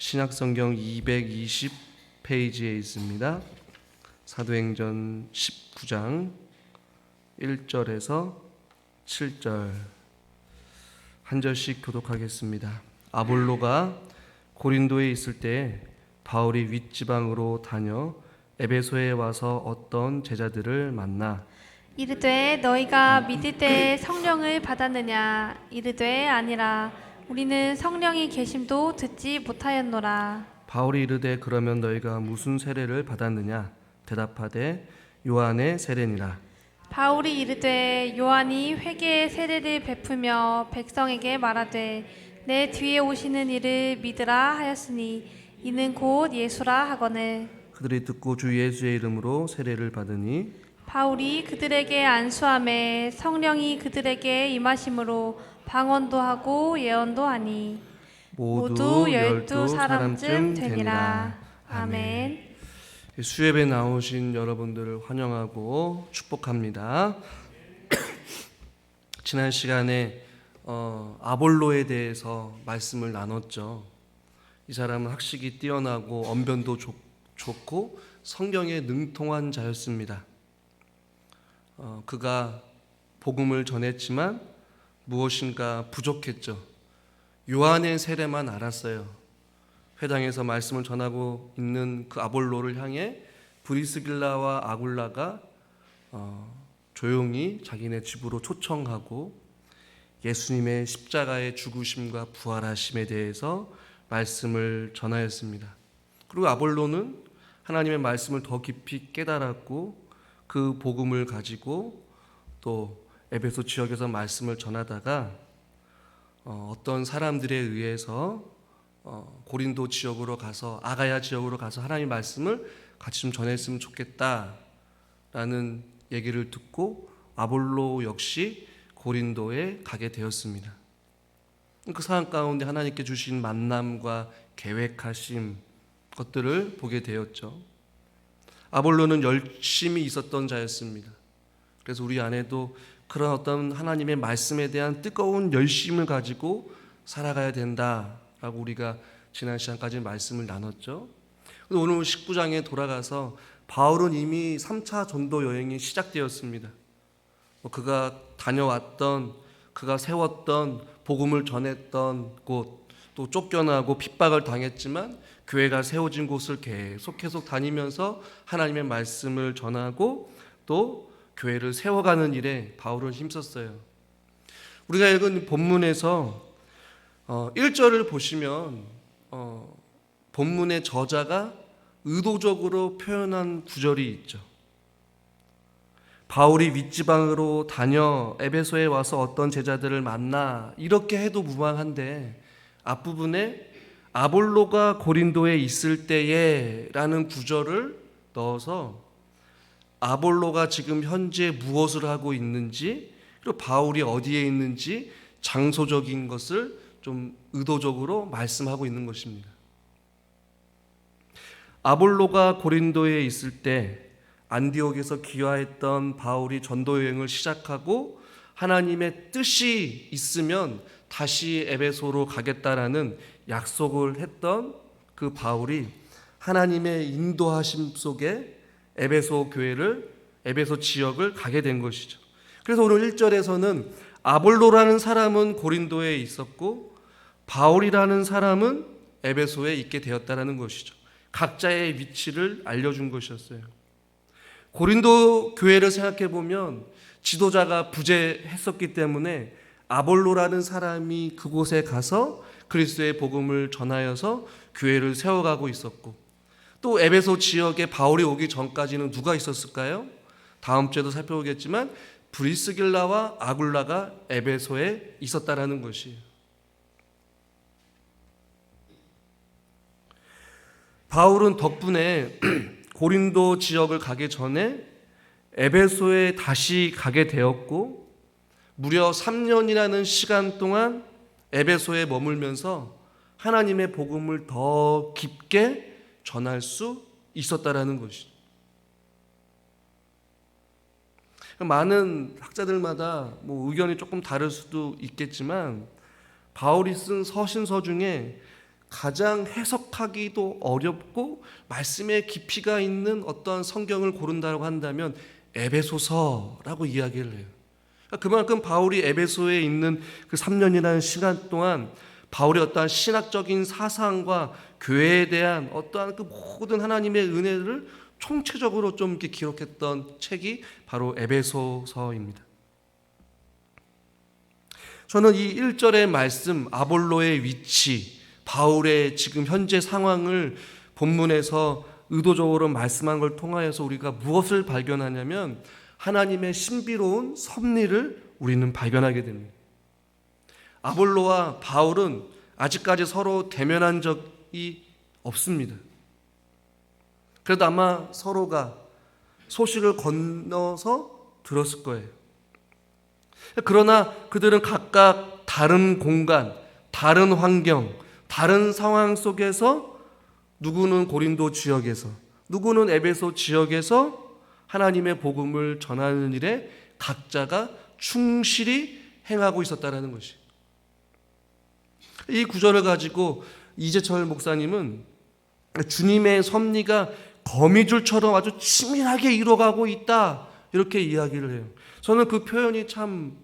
신약성경 220페이지에 있습니다. 사도행전 19장 1절에서 7절 한 절씩 교독하겠습니다. 아볼로가 고린도에 있을 때 바울이 윗지방으로 다녀 에베소에 와서 어떤 제자들을 만나 이르되 너희가 믿을 때 성령을 받았느냐? 이르되 아니라 우리는 성령이 계심도 듣지 못하였노라. 바울이 이르되 그러면 너희가 무슨 세례를 받았느냐? 대답하되 요한의 세례니라. 바울이 이르되 요한이 회개의 세례를 베푸며 백성에게 말하되 내 뒤에 오시는 이를 믿으라 하였으니 이는 곧 예수라 하거늘. 그들이 듣고 주 예수의 이름으로 세례를 받으니 바울이 그들에게 안수하매 성령이 그들에게 임하심으로 방언도 하고 예언도 하니 모두 12사람쯤 되니라. 아멘. 수협에 나오신 여러분들을 환영하고 축복합니다. 지난 시간에 아볼로에 대해서 말씀을 나눴죠. 이 사람은 학식이 뛰어나고 언변도 좋고 성경에 능통한 자였습니다. 그가 복음을 전했지만 무엇인가 부족했죠. 요한의 세례만 알았어요. 회당에서 말씀을 전하고 있는 그 아볼로를 향해 브리스길라와 아굴라가 조용히 자기네 집으로 초청하고 예수님의 십자가의 죽으심과 부활하심에 대해서 말씀을 전하였습니다. 그리고 아볼로는 하나님의 말씀을 더 깊이 깨달았고 그 복음을 가지고 또 에베소 지역에서 말씀을 전하다가 어떤 사람들에 의해서 고린도 지역으로 가서 아가야 지역으로 가서 하나님의 말씀을 같이 좀 전했으면 좋겠다라는 얘기를 듣고 아볼로 역시 고린도에 가게 되었습니다. 그 상황 가운데 하나님께 주신 만남과 계획하심 것들을 보게 되었죠. 아볼로는 열심히 있었던 자였습니다. 그래서 우리 안에도 그런 어떤 하나님의 말씀에 대한 뜨거운 열심을 가지고 살아가야 된다라고 우리가 지난 시간까지 말씀을 나눴죠. 오늘 19장에 돌아가서 바울은 이미 3차 전도 여행이 시작되었습니다. 그가 다녀왔던, 그가 세웠던, 복음을 전했던 곳, 또 쫓겨나고 핍박을 당했지만 교회가 세워진 곳을 계속 다니면서 하나님의 말씀을 전하고 또 교회를 세워가는 일에 바울은 힘썼어요. 우리가 읽은 본문에서 1절을 보시면 본문의 저자가 의도적으로 표현한 구절이 있죠. 바울이 윗지방으로 다녀 에베소에 와서 어떤 제자들을 만나 이렇게 해도 무방한데 앞부분에 아볼로가 고린도에 있을 때에 라는 구절을 넣어서 아볼로가 지금 현재 무엇을 하고 있는지 그리고 바울이 어디에 있는지 장소적인 것을 좀 의도적으로 말씀하고 있는 것입니다. 아볼로가 고린도에 있을 때 안디옥에서 귀화했던 바울이 전도 여행을 시작하고 하나님의 뜻이 있으면 다시 에베소로 가겠다라는 약속을 했던 그 바울이 하나님의 인도하심 속에 에베소 교회를 에베소 지역을 가게 된 것이죠. 그래서 오늘 1절에서는 아볼로라는 사람은 고린도에 있었고 바울이라는 사람은 에베소에 있게 되었다라는 것이죠. 각자의 위치를 알려준 것이었어요. 고린도 교회를 생각해 보면 지도자가 부재했었기 때문에 아볼로라는 사람이 그곳에 가서 그리스도의 복음을 전하여서 교회를 세워가고 있었고 또 에베소 지역에 바울이 오기 전까지는 누가 있었을까요? 다음 주에도 살펴보겠지만 브리스길라와 아굴라가 에베소에 있었다라는 것이에요. 바울은 덕분에 고린도 지역을 가기 전에 에베소에 다시 가게 되었고 무려 3년이라는 시간 동안 에베소에 머물면서 하나님의 복음을 더 깊게 전할 수 있었다라는 것이죠. 많은 학자들마다 의견이 조금 다를 수도 있겠지만 바울이 쓴 서신서 중에 가장 해석하기도 어렵고 말씀의 깊이가 있는 어떠한 성경을 고른다고 한다면 에베소서라고 이야기를 해요. 그만큼 바울이 에베소에 있는 그 3년이라는 시간 동안 바울의 어떠한 신학적인 사상과 교회에 대한 어떠한 그 모든 하나님의 은혜를 총체적으로 좀 이렇게 기록했던 책이 바로 에베소서입니다. 저는 이 1절의 말씀, 아볼로의 위치, 바울의 지금 현재 상황을 본문에서 의도적으로 말씀한 걸 통하여서 우리가 무엇을 발견하냐면 하나님의 신비로운 섭리를 우리는 발견하게 됩니다. 아볼로와 바울은 아직까지 서로 대면한 적이 없습니다. 그래도 아마 서로가 소식을 건너서 들었을 거예요. 그러나 그들은 각각 다른 공간, 다른 환경, 다른 상황 속에서 누구는 고린도 지역에서, 누구는 에베소 지역에서 하나님의 복음을 전하는 일에 각자가 충실히 행하고 있었다는 것이. 이 구절을 가지고 이재철 목사님은 주님의 섭리가 거미줄처럼 아주 치밀하게 이루어가고 있다, 이렇게 이야기를 해요. 저는 그 표현이 참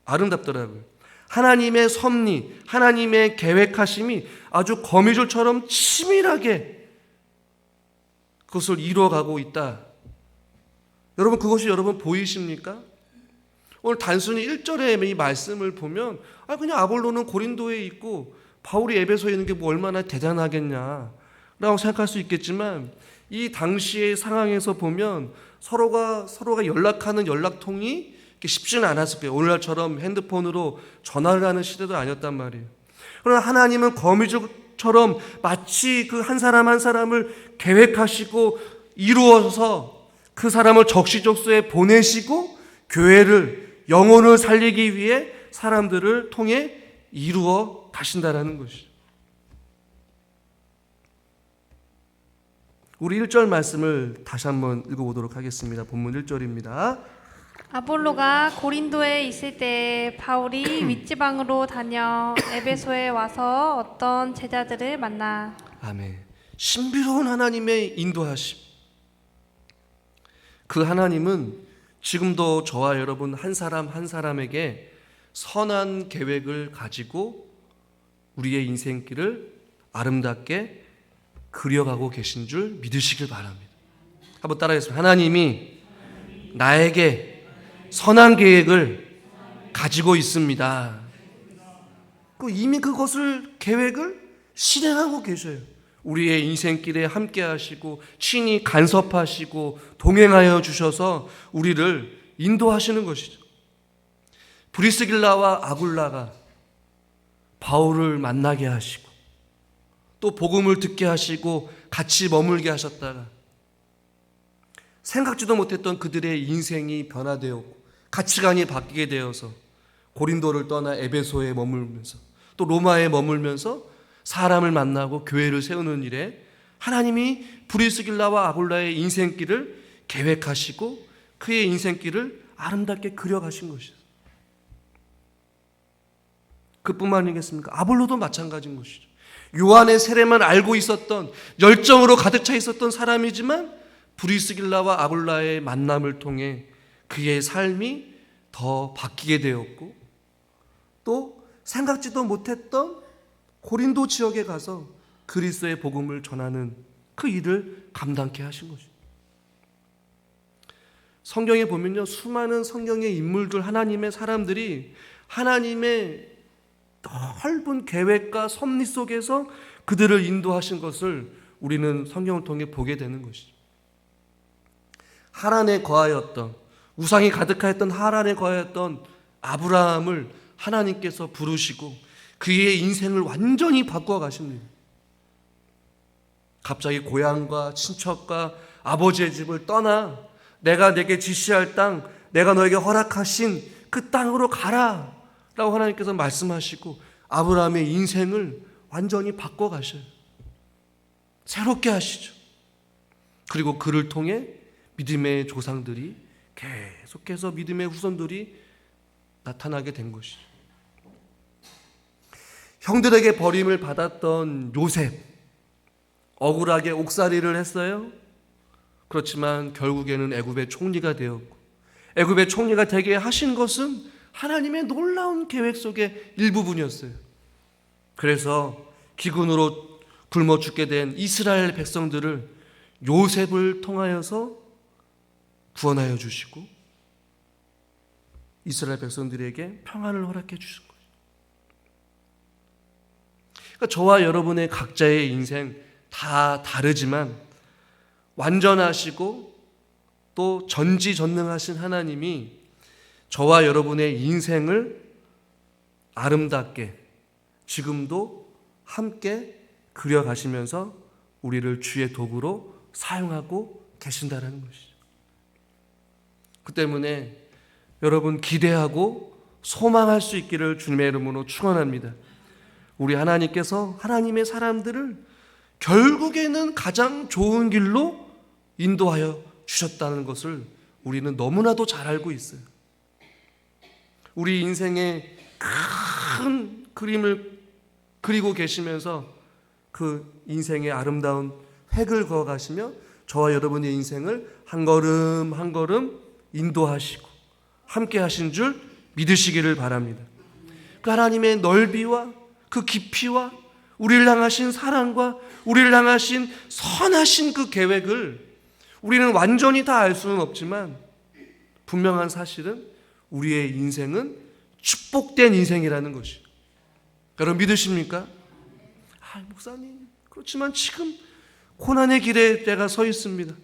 아름답더라고요. 하나님의 섭리, 하나님의 계획하심이 아주 거미줄처럼 치밀하게 그것을 이루어가고 있다. 여러분, 그것이 여러분 보이십니까? 오늘 단순히 1절의 이 말씀을 보면 그냥 아볼로는 고린도에 있고 바울이 에베소에 있는 게 뭐 얼마나 대단하겠냐 라고 생각할 수 있겠지만, 이 당시의 상황에서 보면 서로가 연락하는 연락통이 쉽지는 않았을 거예요. 오늘날처럼 핸드폰으로 전화를 하는 시대도 아니었단 말이에요. 그러나 하나님은 거미줄처럼 마치 그 한 사람 한 사람을 계획하시고 이루어서 그 사람을 적시적소에 보내시고 교회를, 영혼을 살리기 위해 사람들을 통해 이루어 가신다라는 것이죠. 우리 1절 말씀을 다시 한번 읽어보도록 하겠습니다. 본문 1절입니다. 아볼로가 고린도에 있을 때 바울이 윗지방으로 다녀 에베소에 와서 어떤 제자들을 만나. 아멘. 신비로운 하나님의 인도하심. 그 하나님은 지금도 저와 여러분 한 사람 한 사람에게 선한 계획을 가지고 우리의 인생길을 아름답게 그려가고 계신 줄 믿으시길 바랍니다. 한번 따라하겠습니다. 하나님이 나에게 선한 계획을 가지고 있습니다. 이미 그것을, 계획을 실행하고 계셔요. 우리의 인생길에 함께 하시고 친히 간섭하시고 동행하여 주셔서 우리를 인도하시는 것이죠. 브리스길라와 아굴라가 바울을 만나게 하시고 또 복음을 듣게 하시고 같이 머물게 하셨다가 생각지도 못했던 그들의 인생이 변화되었고 가치관이 바뀌게 되어서 고린도를 떠나 에베소에 머물면서 또 로마에 머물면서 사람을 만나고 교회를 세우는 일에 하나님이 브리스길라와 아굴라의 인생길을 계획하시고 그의 인생길을 아름답게 그려가신 것이죠. 그뿐만 아니겠습니까? 아볼로도 마찬가지인 것이죠. 요한의 세례만 알고 있었던, 열정으로 가득 차 있었던 사람이지만 브리스길라와 아굴라의 만남을 통해 그의 삶이 더 바뀌게 되었고 또 생각지도 못했던 고린도 지역에 가서 그리스도의 복음을 전하는 그 일을 감당케 하신 것이죠. 성경에 보면요, 수많은 성경의 인물들, 하나님의 사람들이 하나님의 넓은 계획과 섭리 속에서 그들을 인도하신 것을 우리는 성경을 통해 보게 되는 것이죠. 하란에 거하였던, 우상이 가득하였던 하란에 거하였던 아브라함을 하나님께서 부르시고 그의 인생을 완전히 바꿔 가십니다. 갑자기 고향과 친척과 아버지의 집을 떠나 내가 내게 지시할 땅, 내가 너에게 허락하신 그 땅으로 가라 라고 하나님께서 말씀하시고 아브라함의 인생을 완전히 바꿔 가셔요. 새롭게 하시죠. 그리고 그를 통해 믿음의 조상들이 계속해서 믿음의 후손들이 나타나게 된 것이죠. 형들에게 버림을 받았던 요셉, 억울하게 옥살이를 했어요. 그렇지만 결국에는 애굽의 총리가 되었고, 애굽의 총리가 되게 하신 것은 하나님의 놀라운 계획 속의 일부분이었어요. 그래서 기근으로 굶어 죽게 된 이스라엘 백성들을 요셉을 통하여서 구원하여 주시고 이스라엘 백성들에게 평안을 허락해 주신 거예요. 그러니까 저와 여러분의 각자의 인생 다 다르지만 완전하시고 또 전지전능하신 하나님이 저와 여러분의 인생을 아름답게 지금도 함께 그려가시면서 우리를 주의 도구로 사용하고 계신다는 것이죠. 그 때문에 여러분 기대하고 소망할 수 있기를 주님의 이름으로 축원합니다. 우리 하나님께서 하나님의 사람들을 결국에는 가장 좋은 길로 인도하여 주셨다는 것을 우리는 너무나도 잘 알고 있어요. 우리 인생의 큰 그림을 그리고 계시면서 그 인생의 아름다운 획을 그어가시며 저와 여러분의 인생을 한 걸음 한 걸음 인도하시고 함께 하신 줄 믿으시기를 바랍니다. 그 하나님의 넓이와 그 깊이와 우리를 향하신 사랑과 우리를 향하신 선하신 그 계획을 우리는 완전히 다 알 수는 없지만 분명한 사실은 우리의 인생은 축복된 인생이라는 것이에요. 여러분 믿으십니까? 목사님 그렇지만 지금 고난의 길에 내가 서 있습니다.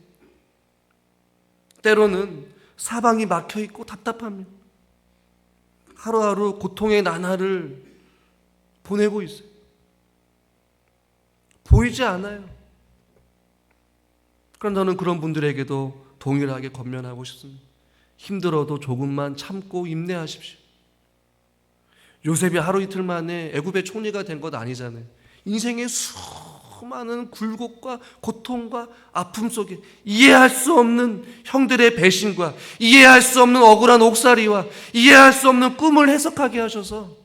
때로는 사방이 막혀 있고 답답합니다. 하루하루 고통의 나날을 보내고 있어요. 보이지 않아요. 그럼 저는 그런 분들에게도 동일하게 권면하고 싶습니다. 힘들어도 조금만 참고 인내하십시오. 요셉이 하루 이틀 만에 애굽의 총리가 된 것 아니잖아요. 인생의 수많은 굴곡과 고통과 아픔 속에 이해할 수 없는 형들의 배신과 이해할 수 없는 억울한 옥살이와 이해할 수 없는 꿈을 해석하게 하셔서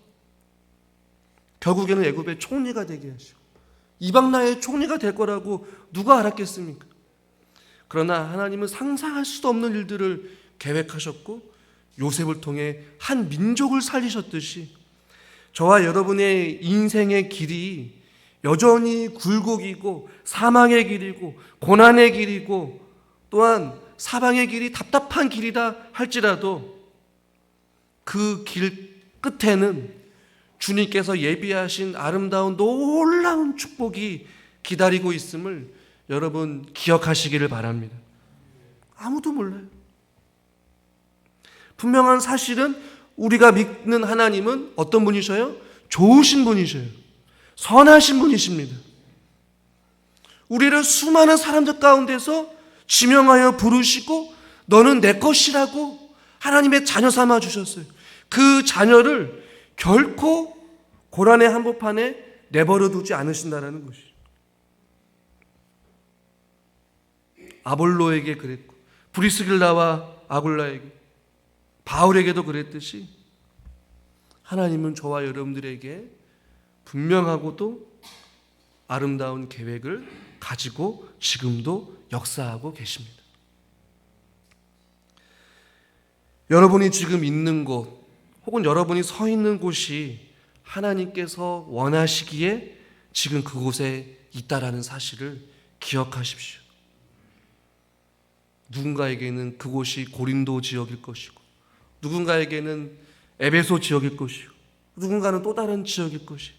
결국에는 애굽의 총리가 되게 하시고 이방 나라의 총리가 될 거라고 누가 알았겠습니까? 그러나 하나님은 상상할 수도 없는 일들을 계획하셨고 요셉을 통해 한 민족을 살리셨듯이 저와 여러분의 인생의 길이 여전히 굴곡이고 사망의 길이고 고난의 길이고 또한 사방의 길이 답답한 길이다 할지라도 그 길 끝에는 주님께서 예비하신 아름다운 놀라운 축복이 기다리고 있음을 여러분 기억하시기를 바랍니다. 아무도 몰라요. 분명한 사실은 우리가 믿는 하나님은 어떤 분이셔요? 좋으신 분이셔요. 선하신 분이십니다. 우리를 수많은 사람들 가운데서 지명하여 부르시고 너는 내 것이라고 하나님의 자녀 삼아 주셨어요. 그 자녀를 결코 고난의 한복판에 내버려 두지 않으신다는 것이죠. 아볼로에게 그랬고 브리스길라와 아굴라에게 바울에게도 그랬듯이 하나님은 저와 여러분들에게 분명하고도 아름다운 계획을 가지고 지금도 역사하고 계십니다. 여러분이 지금 있는 곳 혹은 여러분이 서 있는 곳이 하나님께서 원하시기에 지금 그곳에 있다라는 사실을 기억하십시오. 누군가에게는 그곳이 고린도 지역일 것이고 누군가에게는 에베소 지역일 것이고 누군가는 또 다른 지역일 것이고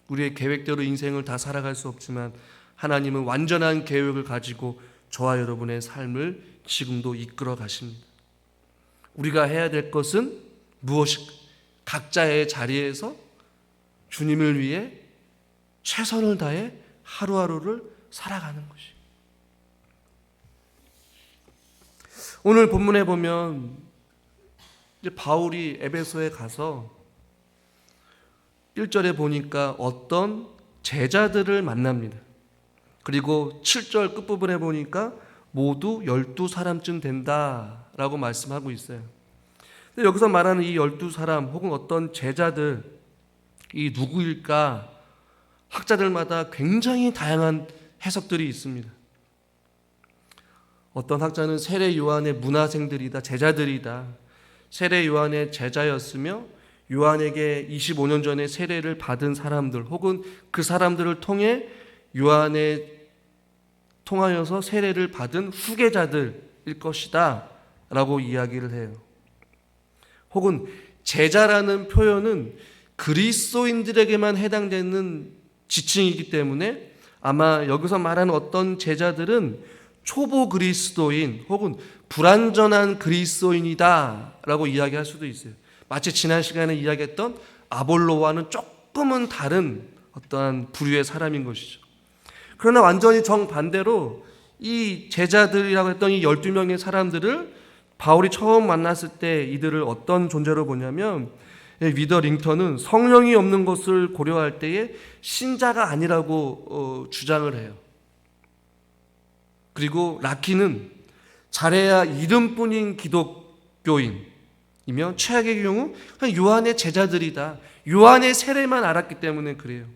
우리의 계획대로 인생을 다 살아갈 수 없지만 하나님은 완전한 계획을 가지고 저와 여러분의 삶을 지금도 이끌어 가십니다. 우리가 해야 될 것은 무엇일까? 각자의 자리에서 주님을 위해 최선을 다해 하루하루를 살아가는 것이에요. 오늘 본문에 보면 이제 바울이 에베소에 가서 1절에 보니까 어떤 제자들을 만납니다. 그리고 7절 끝부분에 보니까 모두 12사람쯤 된다라고 말씀하고 있어요. 근데 여기서 말하는 이 12사람 혹은 어떤 제자들 이 누구일까? 학자들마다 굉장히 다양한 해석들이 있습니다. 어떤 학자는 세례 요한의 문화생들이다, 제자들이다. 세례 요한의 제자였으며 요한에게 25년 전에 세례를 받은 사람들 혹은 그 사람들을 통해 요한에 통하여서 세례를 받은 후계자들일 것이다 라고 이야기를 해요. 혹은 제자라는 표현은 그리스도인들에게만 해당되는 지칭이기 때문에 아마 여기서 말하는 어떤 제자들은 초보 그리스도인 혹은 불완전한 그리스도인이다 라고 이야기할 수도 있어요. 마치 지난 시간에 이야기했던 아볼로와는 조금은 다른 어떠한 부류의 사람인 것이죠. 그러나 완전히 정반대로 이 제자들이라고 했던 이 12명의 사람들을 바울이 처음 만났을 때 이들을 어떤 존재로 보냐면 위더 링턴은 성령이 없는 것을 고려할 때에 신자가 아니라고 주장을 해요. 그리고 라키는 잘해야 이름뿐인 기독교인이며 최악의 경우 요한의 제자들이다. 요한의 세례만 알았기 때문에 그래요.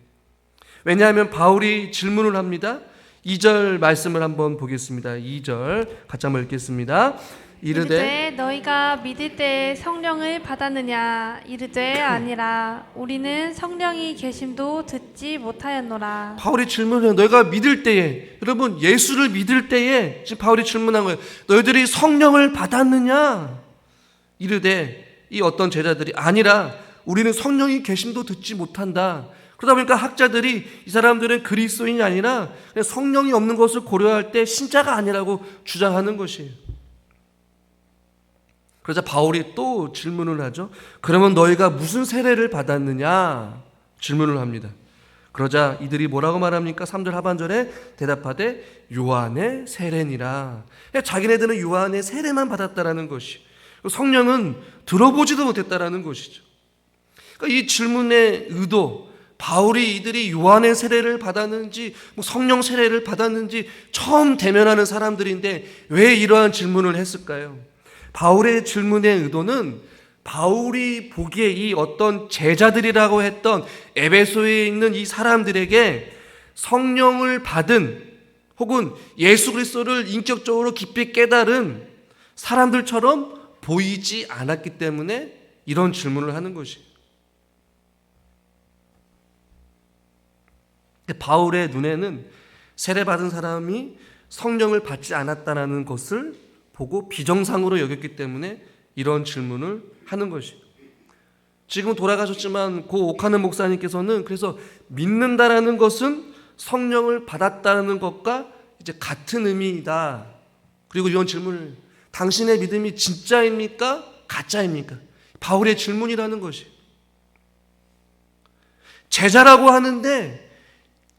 왜냐하면 바울이 질문을 합니다. 2절 말씀을 한번 보겠습니다. 2절 같이 한번 읽겠습니다. 이르되 너희가 믿을 때 성령을 받았느냐? 이르되 아니라 우리는 성령이 계심도 듣지 못하였노라. 바울이 질문해요. 너희가 믿을 때에, 여러분 예수를 믿을 때에 지금 바울이 질문한 거예요. 너희들이 성령을 받았느냐? 이르되 이 어떤 제자들이 아니라 우리는 성령이 계심도 듣지 못한다. 그러다 보니까 학자들이 이 사람들은 그리스도인이 아니라 성령이 없는 것을 고려할 때 신자가 아니라고 주장하는 것이에요. 그러자 바울이 또 질문을 하죠. 그러면 너희가 무슨 세례를 받았느냐? 질문을 합니다. 그러자 이들이 뭐라고 말합니까? 3절 하반절에 대답하되 요한의 세례니라. 자기네들은 요한의 세례만 받았다라는 것이, 성령은 들어보지도 못했다라는 것이죠. 그러니까 이 질문의 의도, 바울이 이들이 요한의 세례를 받았는지 성령 세례를 받았는지 처음 대면하는 사람들인데 왜 이러한 질문을 했을까요? 바울의 질문의 의도는 바울이 보기에 이 어떤 제자들이라고 했던 에베소에 있는 이 사람들에게 성령을 받은 혹은 예수 그리스도를 인격적으로 깊이 깨달은 사람들처럼 보이지 않았기 때문에 이런 질문을 하는 것이에요. 바울의 눈에는 세례받은 사람이 성령을 받지 않았다는 것을 보고 비정상으로 여겼기 때문에 이런 질문을 하는 것이에요. 지금 돌아가셨지만 고 옥하는 목사님께서는 그래서 믿는다라는 것은 성령을 받았다는 것과 이제 같은 의미이다. 그리고 이런 질문을, 당신의 믿음이 진짜입니까? 가짜입니까? 바울의 질문이라는 것이에요. 제자라고 하는데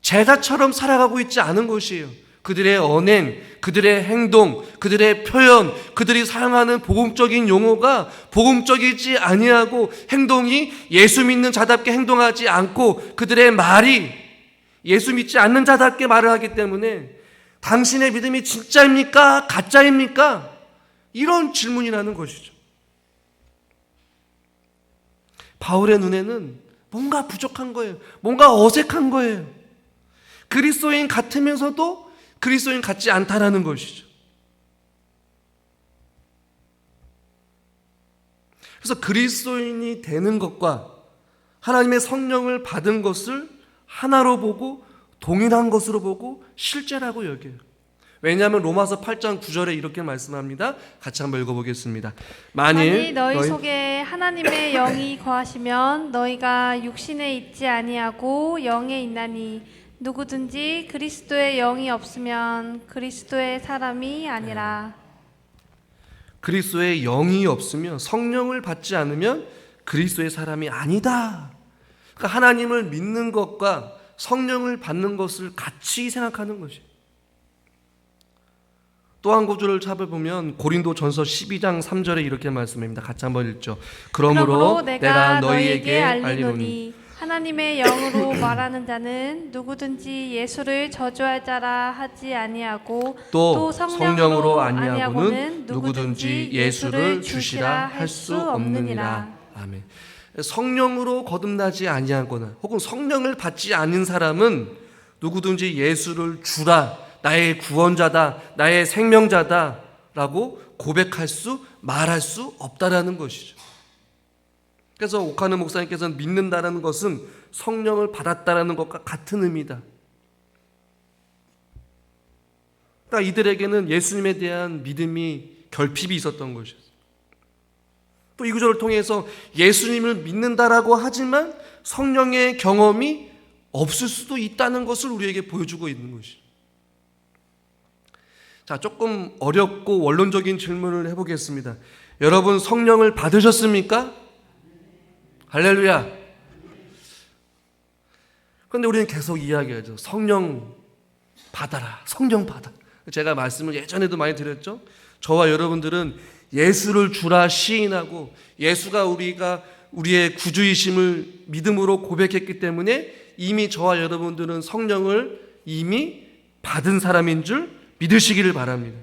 제자처럼 살아가고 있지 않은 것이에요. 그들의 언행, 그들의 행동, 그들의 표현, 그들이 사용하는 복음적인 용어가 복음적이지 아니하고 행동이 예수 믿는 자답게 행동하지 않고 그들의 말이 예수 믿지 않는 자답게 말을 하기 때문에 당신의 믿음이 진짜입니까? 가짜입니까? 이런 질문이라는 것이죠. 바울의 눈에는 뭔가 부족한 거예요. 뭔가 어색한 거예요. 그리스도인 같으면서도 그리스도인 같지 않다라는 것이죠. 그래서 그리스도인이 되는 것과 하나님의 성령을 받은 것을 하나로 보고 동일한 것으로 보고 실제라고 여겨요. 왜냐하면 로마서 8장 9절에 이렇게 말씀합니다. 같이 한번 읽어보겠습니다. 만일 너희 속에 하나님의 영이 거하시면 너희가 육신에 있지 아니하고 영에 있나니 누구든지 그리스도의 영이 없으면 그리스도의 사람이 아니라. 그리스도의 영이 없으면, 성령을 받지 않으면 그리스도의 사람이 아니다. 그러니까 하나님을 믿는 것과 성령을 받는 것을 같이 생각하는 것이에요. 또 한 구절을 찾아보면 고린도전서 12장 3절에 이렇게 말씀합니다. 같이 한번 읽죠. 그러므로 내가 너희에게 알리노니 하나님의 영으로 말하는 자는 누구든지 예수를 저주할 자라 하지 아니하고 또 성령으로 아니하고는 누구든지 예수를 주시라 할 수 없느니라. 아멘. 성령으로 거듭나지 아니하거나 혹은 성령을 받지 않은 사람은 누구든지 예수를 주라, 나의 구원자다, 나의 생명자다 라고 고백할 수, 말할 수 없다라는 것이죠. 그래서 오카는 목사님께서는 믿는다라는 것은 성령을 받았다라는 것과 같은 의미다. 그러니까 이들에게는 예수님에 대한 믿음이 결핍이 있었던 것이었어요. 또 이 구절을 통해서 예수님을 믿는다라고 하지만 성령의 경험이 없을 수도 있다는 것을 우리에게 보여주고 있는 것이죠. 자, 조금 어렵고 원론적인 질문을 해보겠습니다. 여러분 성령을 받으셨습니까? 할렐루야. 그런데 우리는 계속 이야기하죠. 성령 받아라. 성령 받아. 제가 말씀을 예전에도 많이 드렸죠. 저와 여러분들은 예수를 주라 시인하고 예수가 우리의 구주이심을 믿음으로 고백했기 때문에 이미 저와 여러분들은 성령을 이미 받은 사람인 줄 믿으시기를 바랍니다.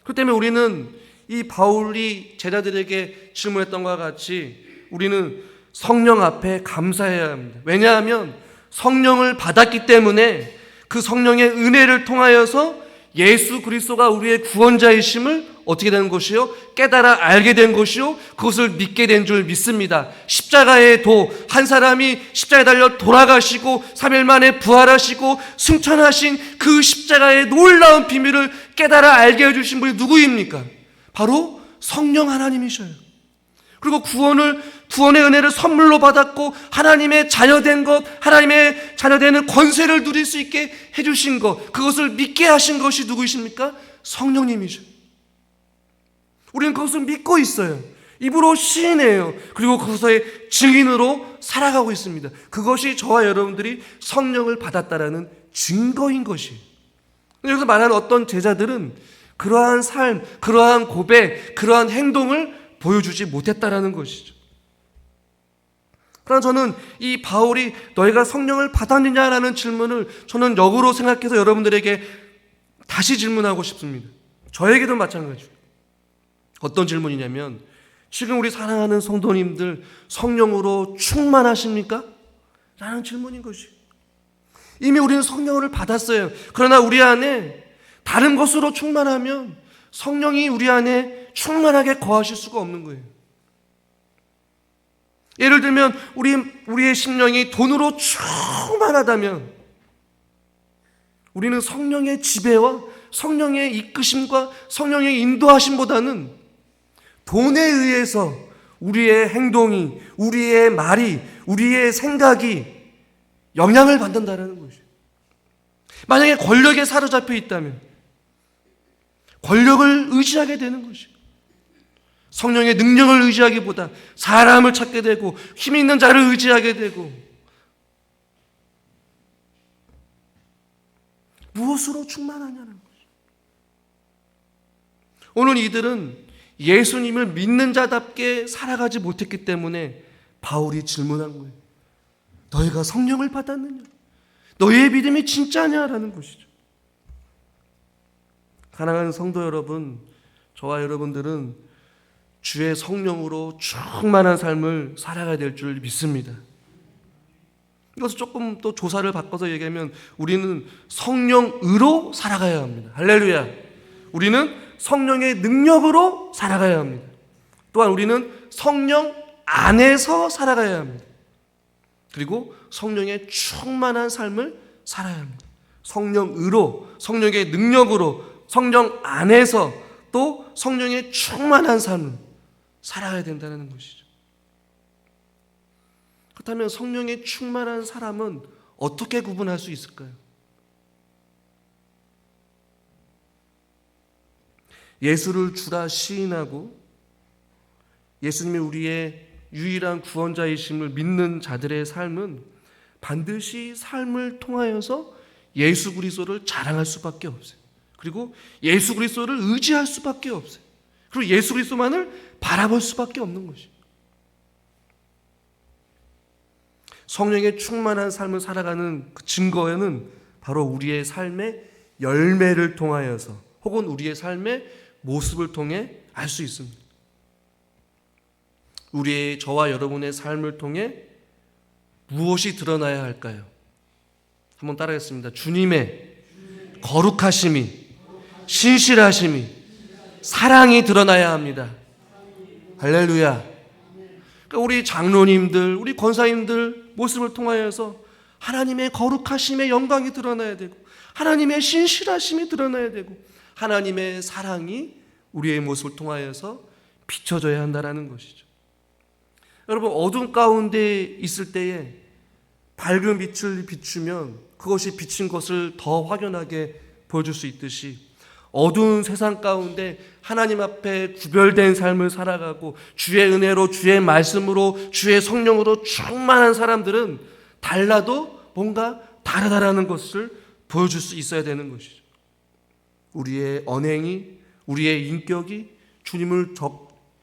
그 때문에 우리는 이 바울이 제자들에게 질문했던 것과 같이 우리는 성령 앞에 감사해야 합니다. 왜냐하면 성령을 받았기 때문에 그 성령의 은혜를 통하여서 예수 그리스도가 우리의 구원자이심을 어떻게 되는 것이요? 깨달아 알게 된 것이요? 그것을 믿게 된 줄 믿습니다. 십자가의 도, 한 사람이 십자가에 달려 돌아가시고 3일 만에 부활하시고 승천하신 그 십자가의 놀라운 비밀을 깨달아 알게 해주신 분이 누구입니까? 바로 성령 하나님이셔요. 그리고 구원의 은혜를 선물로 받았고 하나님의 자녀된 것, 하나님의 자녀되는 권세를 누릴 수 있게 해주신 것, 그것을 믿게 하신 것이 누구이십니까? 성령님이죠. 우리는 그것을 믿고 있어요. 입으로 시인해요. 그리고 그것의 증인으로 살아가고 있습니다. 그것이 저와 여러분들이 성령을 받았다라는 증거인 것이에요. 여기서 말하는 어떤 제자들은 그러한 삶, 그러한 고백, 그러한 행동을 보여주지 못했다라는 것이죠. 그러나 저는 이 바울이 너희가 성령을 받았느냐라는 질문을 저는 역으로 생각해서 여러분들에게 다시 질문하고 싶습니다. 저에게도 마찬가지예요. 어떤 질문이냐면 지금 우리 사랑하는 성도님들 성령으로 충만하십니까? 라는 질문인 것이에요. 이미 우리는 성령을 받았어요. 그러나 우리 안에 다른 것으로 충만하면 성령이 우리 안에 충만하게 거하실 수가 없는 거예요. 예를 들면 우리의 심령이 돈으로 충만하다면 우리는 성령의 지배와 성령의 이끄심과 성령의 인도하심보다는 돈에 의해서 우리의 행동이, 우리의 말이, 우리의 생각이 영향을 받는다는 것이에요. 만약에 권력에 사로잡혀 있다면 권력을 의지하게 되는 것이에요. 성령의 능력을 의지하기보다 사람을 찾게 되고 힘 있는 자를 의지하게 되고 무엇으로 충만하냐는 것이죠. 오늘 이들은 예수님을 믿는 자답게 살아가지 못했기 때문에 바울이 질문한 거예요. 너희가 성령을 받았느냐? 너희의 믿음이 진짜냐라는 것이죠. 사랑하는 성도 여러분, 저와 여러분들은 주의 성령으로 충만한 삶을 살아가야 될 줄 믿습니다. 이것을 조금 또 조사를 바꿔서 얘기하면 우리는 성령으로 살아가야 합니다. 할렐루야. 우리는 성령의 능력으로 살아가야 합니다. 또한 우리는 성령 안에서 살아가야 합니다. 그리고 성령의 충만한 삶을 살아야 합니다. 성령으로, 성령의 능력으로, 성령 안에서 또 성령의 충만한 삶을 살아야 된다는 것이죠. 그렇다면 성령의 충만한 사람은 어떻게 구분할 수 있을까요? 예수를 주라 시인하고 예수님이 우리의 유일한 구원자이심을 믿는 자들의 삶은 반드시 삶을 통하여서 예수 그리스도를 자랑할 수밖에 없어요. 그리고 예수 그리스도를 의지할 수밖에 없어요. 그리고 예수 그리스도만을 바라볼 수밖에 없는 것이에요. 성령의 충만한 삶을 살아가는 그 증거에는 바로 우리의 삶의 열매를 통하여서 혹은 우리의 삶의 모습을 통해 알 수 있습니다. 우리의 저와 여러분의 삶을 통해 무엇이 드러나야 할까요? 한번 따라하겠습니다. 주님의 거룩하심이, 신실하심이, 사랑이 드러나야 합니다. 할렐루야. 그러니까 우리 장로님들, 우리 권사님들 모습을 통하여서 하나님의 거룩하심의 영광이 드러나야 되고, 하나님의 신실하심이 드러나야 되고, 하나님의 사랑이 우리의 모습을 통하여서 비춰져야 한다는 것이죠. 여러분, 어둠 가운데 있을 때에 밝은 빛을 비추면 그것이 비친 것을 더 확연하게 보여줄 수 있듯이, 어두운 세상 가운데 하나님 앞에 구별된 삶을 살아가고 주의 은혜로, 주의 말씀으로, 주의 성령으로 충만한 사람들은 달라도 뭔가 다르다라는 것을 보여줄 수 있어야 되는 것이죠. 우리의 언행이, 우리의 인격이 주님을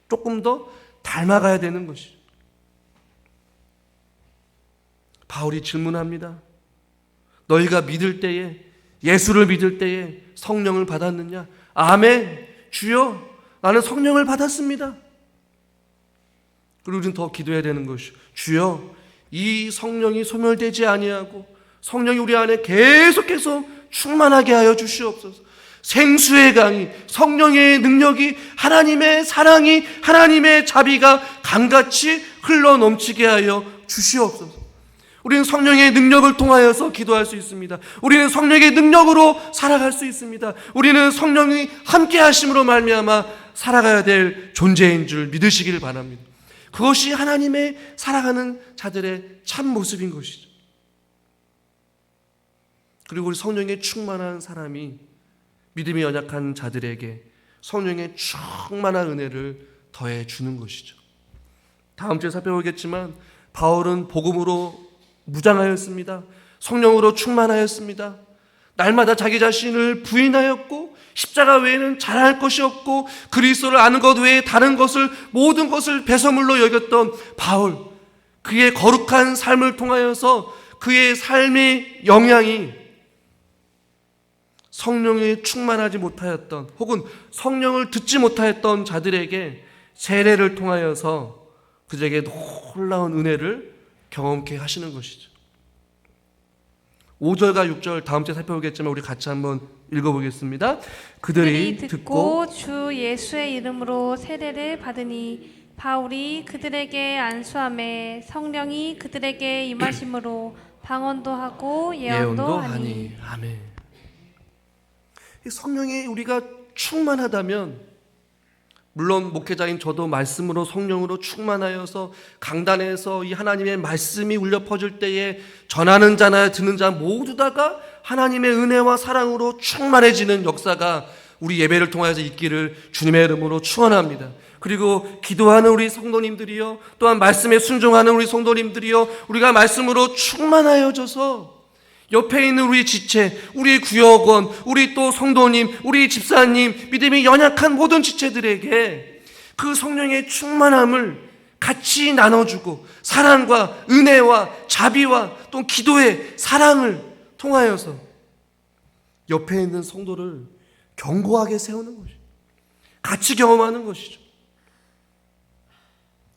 조금 더 닮아가야 되는 것이죠. 바울이 질문합니다. 너희가 믿을 때에, 예수를 믿을 때에 성령을 받았느냐? 아멘. 주여, 나는 성령을 받았습니다. 그리고 우리는 더 기도해야 되는 것이죠. 주여, 이 성령이 소멸되지 아니하고 성령이 우리 안에 계속해서 충만하게 하여 주시옵소서. 생수의 강이, 성령의 능력이, 하나님의 사랑이, 하나님의 자비가 강같이 흘러 넘치게 하여 주시옵소서. 우리는 성령의 능력을 통하여서 기도할 수 있습니다. 우리는 성령의 능력으로 살아갈 수 있습니다. 우리는 성령이 함께 하심으로 말미암아 살아가야 될 존재인 줄 믿으시기를 바랍니다. 그것이 하나님의 살아가는 자들의 참 모습인 것이죠. 그리고 우리 성령의 충만한 사람이 믿음이 연약한 자들에게 성령의 충만한 은혜를 더해 주는 것이죠. 다음 주에 살펴보겠지만 바울은 복음으로 무장하였습니다. 성령으로 충만하였습니다. 날마다 자기 자신을 부인하였고 십자가 외에는 잘할 것이 없고 그리스도를 아는 것 외에 다른 것을, 모든 것을 배설물로 여겼던 바울, 그의 거룩한 삶을 통하여서 그의 삶의 영향이 성령에 충만하지 못하였던, 혹은 성령을 듣지 못하였던 자들에게 세례를 통하여서 그들에게 놀라운 은혜를 경험케 하시는 것이죠. 5절과 6절 다음 주에 살펴보겠지만 우리 같이 한번 읽어보겠습니다. 그들이 듣고 주 예수의 이름으로 세례를 받으니 바울이 그들에게 안수하매 성령이 그들에게 임하심으로 방언도 하고 예언도 하니. 아멘. 성령이 우리가 충만하다면, 물론 목회자인 저도 말씀으로, 성령으로 충만하여서 강단에서 이 하나님의 말씀이 울려 퍼질 때에 전하는 자나 듣는 자 모두 다가 하나님의 은혜와 사랑으로 충만해지는 역사가 우리 예배를 통하여서 있기를 주님의 이름으로 축원합니다. 그리고 기도하는 우리 성도님들이요, 또한 말씀에 순종하는 우리 성도님들이요, 우리가 말씀으로 충만하여져서 옆에 있는 우리 지체, 우리 구역원, 우리 또 성도님, 우리 집사님, 믿음이 연약한 모든 지체들에게 그 성령의 충만함을 같이 나눠주고 사랑과 은혜와 자비와 또 기도의 사랑을 통하여서 옆에 있는 성도를 견고하게 세우는 것이죠. 같이 경험하는 것이죠.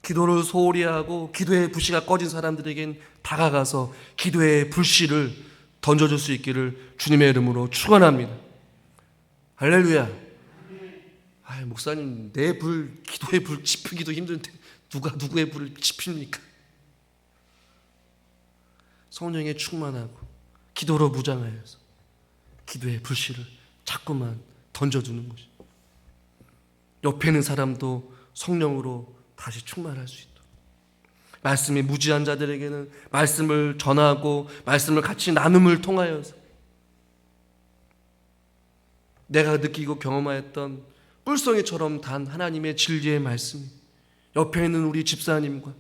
기도를 소홀히 하고 기도의 불씨가 꺼진 사람들에겐 다가가서 기도의 불씨를 던져줄 수 있기를 주님의 이름으로 축원합니다. 할렐루야. 목사님, 내 불, 기도의 불 지피기도 힘든데 누가 누구의 불을 지핍니까? 성령에 충만하고 기도로 무장하여서 기도의 불씨를 자꾸만 던져주는 것이, 옆에 있는 사람도 성령으로 다시 충만할 수 있도록, 말씀이 무지한 자들에게는 말씀을 전하고 말씀을 같이 나눔을 통하여서 내가 느끼고 경험하였던 뿔송이처럼 단 하나님의 진리의 말씀이 옆에 있는 우리 집사님과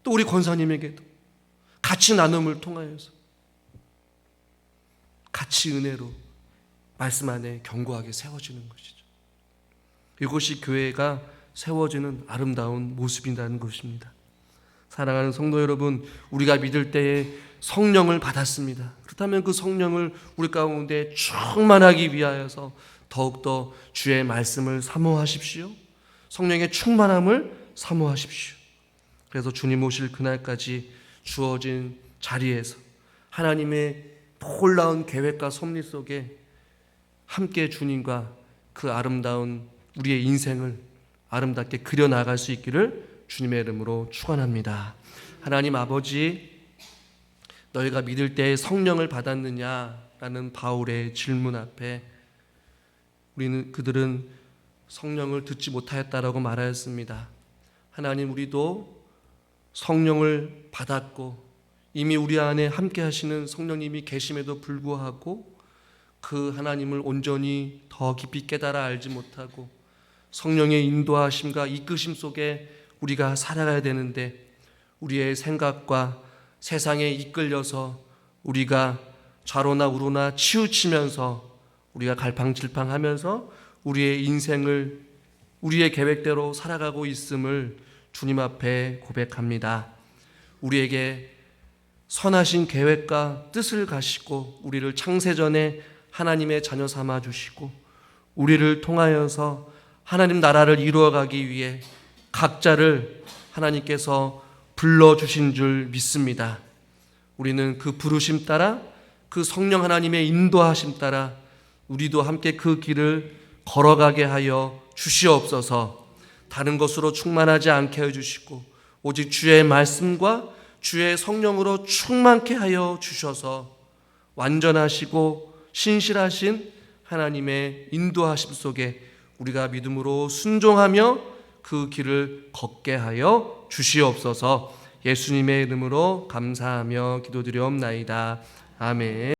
또 우리 권사님에게도 같이 나눔을 통하여서 같이 은혜로 말씀 안에 견고하게 세워지는 것이죠. 이것이 교회가 세워지는 아름다운 모습이라는 것입니다. 사랑하는 성도 여러분, 우리가 믿을 때에 성령을 받았습니다. 그렇다면 그 성령을 우리 가운데 충만하기 위하여서 더욱더 주의 말씀을 사모하십시오. 성령의 충만함을 사모하십시오. 그래서 주님 오실 그날까지 주어진 자리에서 하나님의 놀라운 계획과 섭리 속에 함께 주님과 그 아름다운 우리의 인생을 아름답게 그려나갈 수 있기를 주님의 이름으로 축원합니다. 하나님 아버지, 너희가 믿을 때 성령을 받았느냐라는 바울의 질문 앞에 그들은 성령을 듣지 못하였다라고 말하였습니다. 하나님, 우리도 성령을 받았고 이미 우리 안에 함께 하시는 성령님이 계심에도 불구하고 그 하나님을 온전히 더 깊이 깨달아 알지 못하고 성령의 인도하심과 이끄심 속에 우리가 살아가야 되는데, 우리의 생각과 세상에 이끌려서 우리가 좌로나 우로나 치우치면서 우리가 갈팡질팡하면서 우리의 인생을 우리의 계획대로 살아가고 있음을 주님 앞에 고백합니다. 우리에게 선하신 계획과 뜻을 가시고 우리를 창세전에 하나님의 자녀 삼아 주시고 우리를 통하여서 하나님 나라를 이루어가기 위해 각자를 하나님께서 불러주신 줄 믿습니다. 우리는 그 부르심 따라, 그 성령 하나님의 인도하심 따라 우리도 함께 그 길을 걸어가게 하여 주시옵소서. 다른 것으로 충만하지 않게 해주시고 오직 주의 말씀과 주의 성령으로 충만케 하여 주셔서 완전하시고 신실하신 하나님의 인도하심 속에 우리가 믿음으로 순종하며 그 길을 걷게 하여 주시옵소서. 예수님의 이름으로 감사하며 기도드리옵나이다. 아멘.